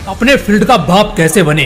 अपने फील्ड का बाप कैसे बने।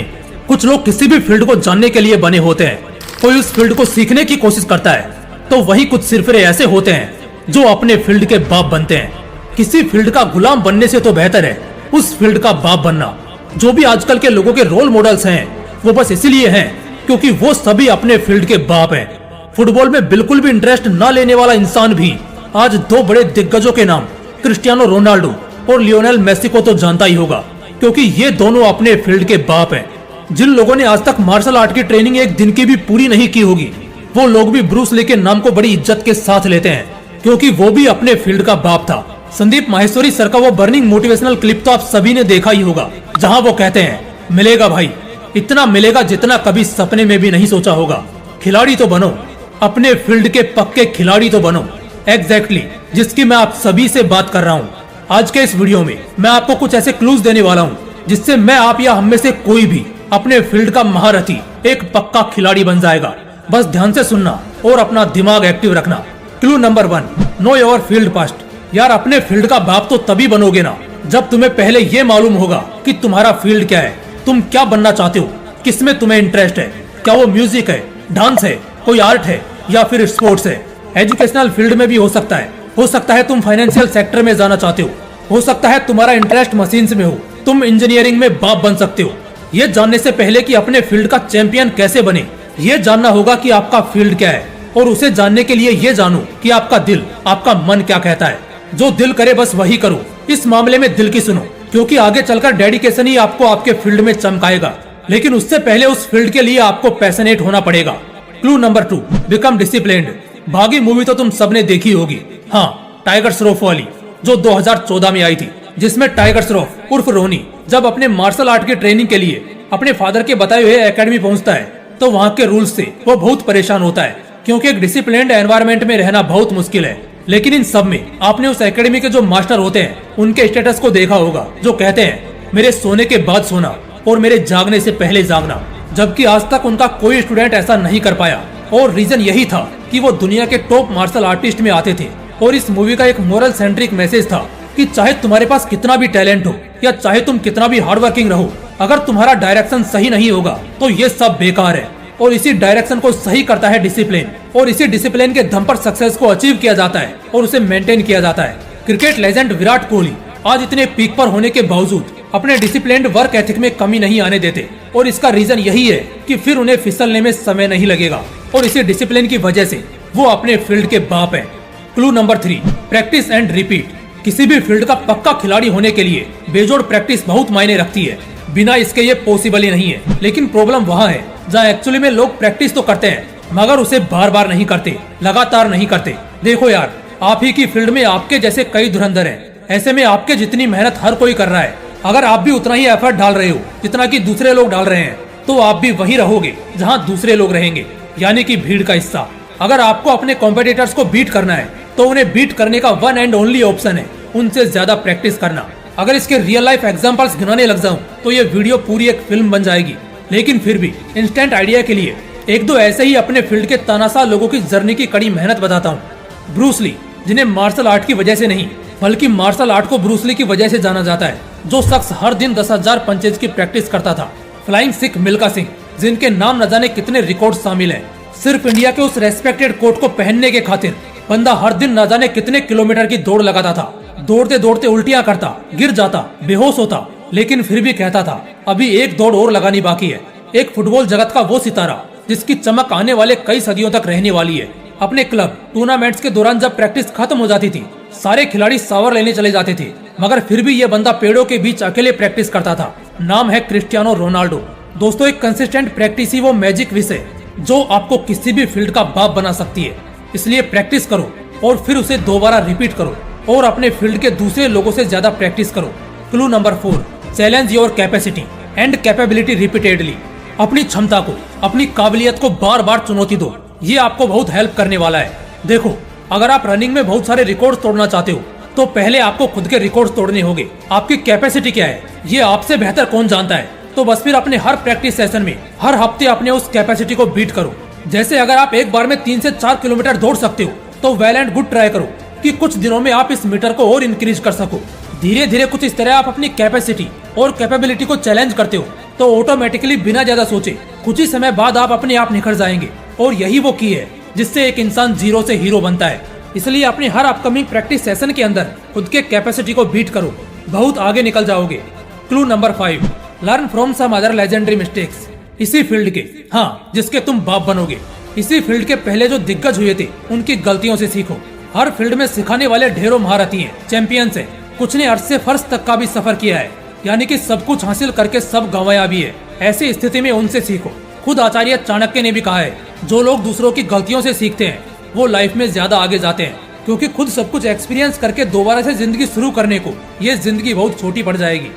कुछ लोग किसी भी फील्ड को जानने के लिए बने होते हैं। कोई उस फील्ड को सीखने की कोशिश करता है, तो वही कुछ सिरफिरे ऐसे होते हैं जो अपने फील्ड के बाप बनते हैं। किसी फील्ड का गुलाम बनने से तो बेहतर है उस फील्ड का बाप बनना। जो भी आजकल के लोगों के रोल मॉडल्स हैं, वो बस इसीलिए हैं क्योंकि वो सभी अपने फील्ड के बाप हैं। फुटबॉल में बिल्कुल भी इंटरेस्ट न लेने वाला इंसान भी आज दो बड़े दिग्गजों के नाम क्रिस्टियानो रोनाल्डो और लियोनेल मेसी को तो जानता ही होगा, क्योंकि ये दोनों अपने फील्ड के बाप हैं। जिन लोगों ने आज तक मार्शल आर्ट की ट्रेनिंग एक दिन की भी पूरी नहीं की होगी, वो लोग भी ब्रूस ली के नाम को बड़ी इज्जत के साथ लेते हैं, क्योंकि वो भी अपने फील्ड का बाप था। संदीप माहेश्वरी सर का वो बर्निंग मोटिवेशनल क्लिप तो आप सभी ने देखा ही होगा, जहां वो कहते हैं, मिलेगा भाई, इतना मिलेगा जितना कभी सपने में भी नहीं सोचा होगा। खिलाड़ी तो बनो, अपने फील्ड के पक्के खिलाड़ी तो बनो। एग्जैक्टली जिसकी मैं आप सभी से बात कर रहा हूँ। आज के इस वीडियो में मैं आपको कुछ ऐसे क्लूज देने वाला हूँ जिससे मैं, आप या हम में से कोई भी अपने फील्ड का महारथी, एक पक्का खिलाड़ी बन जाएगा। बस ध्यान से सुनना और अपना दिमाग एक्टिव रखना। Clue number 1, know your field past. यार, अपने फील्ड का बाप तो तभी बनोगे ना जब तुम्हें पहले ये मालूम होगा कि तुम्हारा फील्ड क्या है, तुम क्या बनना चाहते हो, किसमें तुम्हें इंटरेस्ट है। क्या वो म्यूजिक है, डांस है, कोई आर्ट है या फिर स्पोर्ट्स है। एजुकेशनल फील्ड में भी हो सकता है तुम फाइनेंशियल सेक्टर में जाना चाहते हो सकता है तुम्हारा इंटरेस्ट मशीन्स में हो, तुम इंजीनियरिंग में बाप बन सकते हो। ये जानने से पहले कि अपने फील्ड का चैंपियन कैसे बने, ये जानना होगा कि आपका फील्ड क्या है, और उसे जानने के लिए ये जानो कि आपका दिल, आपका मन क्या कहता है। जो दिल करे बस वही करो। इस मामले में दिल की सुनो, क्योंकि आगे चलकर डेडिकेशन ही आपको आपके फील्ड में चमकाएगा, लेकिन उससे पहले उस फील्ड के लिए आपको पैशनेट होना पड़ेगा। Clue number 2, become disciplined. भागी मूवी तो तुम सबने देखी होगी, हाँ, टाइगर श्रॉफ वाली, जो 2014 में आई थी, जिसमें टाइगर श्रॉफ उर्फ रोनी जब अपने मार्शल आर्ट की ट्रेनिंग के लिए अपने फादर के बताए हुए एकेडमी पहुंचता है, तो वहाँ के रूल्स से वो बहुत परेशान होता है, क्योंकि एक डिसिप्लिन्ड एनवायरनमेंट में रहना बहुत मुश्किल है। लेकिन इन सब में आपने उस एकेडमी के जो मास्टर होते हैं, उनके स्टेटस को देखा होगा, जो कहते हैं, मेरे सोने के बाद सोना और मेरे जागने से पहले जागना। जबकि आज तक उनका कोई स्टूडेंट ऐसा नहीं कर पाया, और रीजन यही था कि वो दुनिया के टॉप मार्शल आर्टिस्ट में आते थे। और इस मूवी का एक मोरल सेंट्रिक मैसेज था कि चाहे तुम्हारे पास कितना भी टैलेंट हो या चाहे तुम कितना भी हार्ड वर्किंग रहो, अगर तुम्हारा डायरेक्शन सही नहीं होगा तो ये सब बेकार है। और इसी डायरेक्शन को सही करता है डिसिप्लिन, और इसी डिसिप्लिन के दम पर सक्सेस को अचीव किया जाता है और उसे मेंटेन किया जाता है। क्रिकेट लेजेंड विराट कोहली आज इतने पीक पर होने के बावजूद अपने डिसिप्लिन्ड वर्क एथिक में कमी नहीं आने देते, और इसका रीजन यही है कि फिर उन्हें फिसलने में समय नहीं लगेगा, और इसी डिसिप्लिन की वजह से वो अपने फील्ड के बाप है। Clue number 3, practice and repeat. किसी भी फील्ड का पक्का खिलाड़ी होने के लिए बेजोड़ प्रैक्टिस बहुत मायने रखती है, बिना इसके ये पॉसिबल ही नहीं है। लेकिन प्रॉब्लम वहाँ है जहाँ एक्चुअली में लोग प्रैक्टिस तो करते हैं, मगर उसे बार बार नहीं करते, लगातार नहीं करते। देखो यार, आप ही की फील्ड में आपके जैसे कई धुरंधर हैं। ऐसे में आपके जितनी मेहनत हर कोई कर रहा है, अगर आप भी उतना ही एफर्ट डाल रहे हो जितना कि दूसरे लोग डाल रहे हैं, तो आप भी वहीं रहोगे जहाँ दूसरे लोग रहेंगे, यानी कि भीड़ का हिस्सा। अगर आपको अपने कॉम्पिटिटर्स को बीट करना है, तो उन्हें बीट करने का वन एंड ओनली ऑप्शन है उनसे ज्यादा प्रैक्टिस करना। अगर इसके रियल लाइफ एग्जांपल्स गिनाने लग जाऊं तो ये वीडियो पूरी एक फिल्म बन जाएगी, लेकिन फिर भी इंस्टेंट आइडिया के लिए एक दो ऐसे ही अपने फील्ड के तानाशाह लोगों की जर्नी की कड़ी मेहनत बताता हूँ। ब्रूस ली, जिन्हें मार्शल आर्ट की वजह से नहीं बल्कि मार्शल आर्ट को ब्रूस ली की वजह से जाना जाता है, जो शख्स हर दिन 10,000 पंचेज की प्रैक्टिस करता था। फ्लाइंग सिख मिल्खा सिंह, जिनके नाम न जाने कितने रिकॉर्ड शामिल हैं। सिर्फ इंडिया के उस रेस्पेक्टेड कोट को पहनने के खातिर बंदा हर दिन न जाने कितने किलोमीटर की दौड़ लगाता था। दौड़ते दौड़ते उल्टियां करता, गिर जाता, बेहोश होता, लेकिन फिर भी कहता था, अभी एक दौड़ और लगानी बाकी है। एक फुटबॉल जगत का वो सितारा जिसकी चमक आने वाले कई सदियों तक रहने वाली है। अपने क्लब टूर्नामेंट्स के दौरान जब प्रैक्टिस खत्म हो जाती थी, सारे खिलाड़ी शावर लेने चले जाते थे, मगर फिर भी ये बंदा पेड़ों के बीच अकेले प्रैक्टिस करता था। नाम है क्रिस्टियानो रोनाल्डो। दोस्तों, एक कंसिस्टेंट प्रैक्टिस ही वो मैजिक विश है जो आपको किसी भी फील्ड का बाप बना सकती है। इसलिए प्रैक्टिस करो और फिर उसे दोबारा रिपीट करो, और अपने फील्ड के दूसरे लोगों से ज्यादा प्रैक्टिस करो। Clue number 4, challenge your capacity and capability repeatedly. अपनी क्षमता को, अपनी काबिलियत को बार बार चुनौती दो, ये आपको बहुत हेल्प करने वाला है। देखो, अगर आप रनिंग में बहुत सारे रिकॉर्ड तोड़ना चाहते हो, तो पहले आपको खुद के रिकॉर्ड तोड़ने होंगे। आपकी कैपेसिटी क्या है, ये आपसे बेहतर कौन जानता है। तो बस फिर अपने हर प्रैक्टिस सेशन में हर हफ्ते अपने उस कैपेसिटी को बीट करो। जैसे अगर आप एक बार में 3 से 4 किलोमीटर दौड़ सकते हो, तो वेल एंड गुड ट्राई करो कि कुछ दिनों में आप इस मीटर को और इंक्रीज कर सको। धीरे धीरे कुछ इस तरह आप अपनी कैपेसिटी और कैपेबिलिटी को चैलेंज करते हो तो ऑटोमेटिकली बिना ज्यादा सोचे कुछ ही समय बाद आप अपने आप निखर जाएंगे। और यही वो की है जिससे एक इंसान जीरो से हीरो बनता है। इसलिए अपने हर अपकमिंग प्रैक्टिस सेशन के अंदर खुद के कैपेसिटी को बीट करो, बहुत आगे निकल जाओगे। Clue number 5, learn from some other legendary mistakes. इसी फील्ड के, हाँ, जिसके तुम बाप बनोगे, इसी फील्ड के पहले जो दिग्गज हुए थे उनकी गलतियों से सीखो। हर फील्ड में सिखाने वाले ढेरों महारथी हैं, चैंपियंस हैं। कुछ ने अर्श से फर्श तक का भी सफर किया है, यानी कि सब कुछ हासिल करके सब गंवाया भी है। ऐसी स्थिति में उनसे सीखो। खुद आचार्य चाणक्य ने भी कहा है, जो लोग दूसरों की गलतियों से सीखते हैं वो लाइफ में ज्यादा आगे जाते हैं, क्योंकि खुद सब कुछ एक्सपीरियंस करके दोबारा से जिंदगी शुरू करने को ये जिंदगी बहुत छोटी पड़ जाएगी।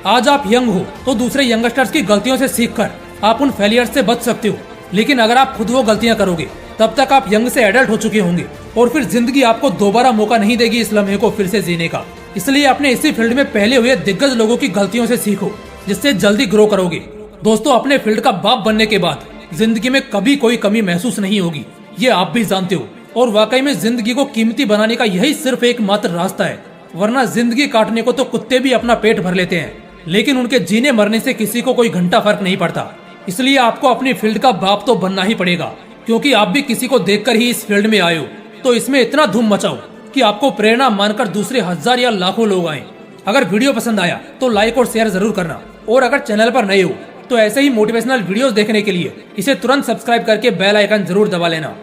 आज आप यंग हो तो दूसरे यंगस्टर्स की गलतियों से सीखकर आप उन फेलियर से बच सकते हो, लेकिन अगर आप खुद वो गलतियां करोगे तब तक आप यंग से एडल्ट हो चुके होंगे और फिर जिंदगी आपको दोबारा मौका नहीं देगी इस लम्हे को फिर से जीने का। इसलिए अपने इसी फील्ड में पहले हुए दिग्गज लोगों की गलतियों से सीखो, जिससे जल्दी ग्रो करोगे। दोस्तों, अपने फील्ड का बाप बनने के बाद जिंदगी में कभी कोई कमी महसूस नहीं होगी, ये आप भी जानते हो। और वाकई में जिंदगी को कीमती बनाने का यही सिर्फ एकमात्र रास्ता है, वरना जिंदगी काटने को तो कुत्ते भी अपना पेट भर लेते हैं, लेकिन उनके जीने मरने से किसी को कोई घंटा फर्क नहीं पड़ता। इसलिए आपको अपनी फील्ड का बाप तो बनना ही पड़ेगा, क्योंकि आप भी किसी को देखकर ही इस फील्ड में आए हो। तो इसमें इतना धूम मचाओ कि आपको प्रेरणा मानकर दूसरे 1000 या लाखों लोग आए। अगर वीडियो पसंद आया तो लाइक और शेयर जरूर करना, और अगर चैनल पर नए हो तो ऐसे ही मोटिवेशनल वीडियोस देखने के लिए इसे तुरंत सब्सक्राइब करके बेल आइकन जरूर दबा लेना।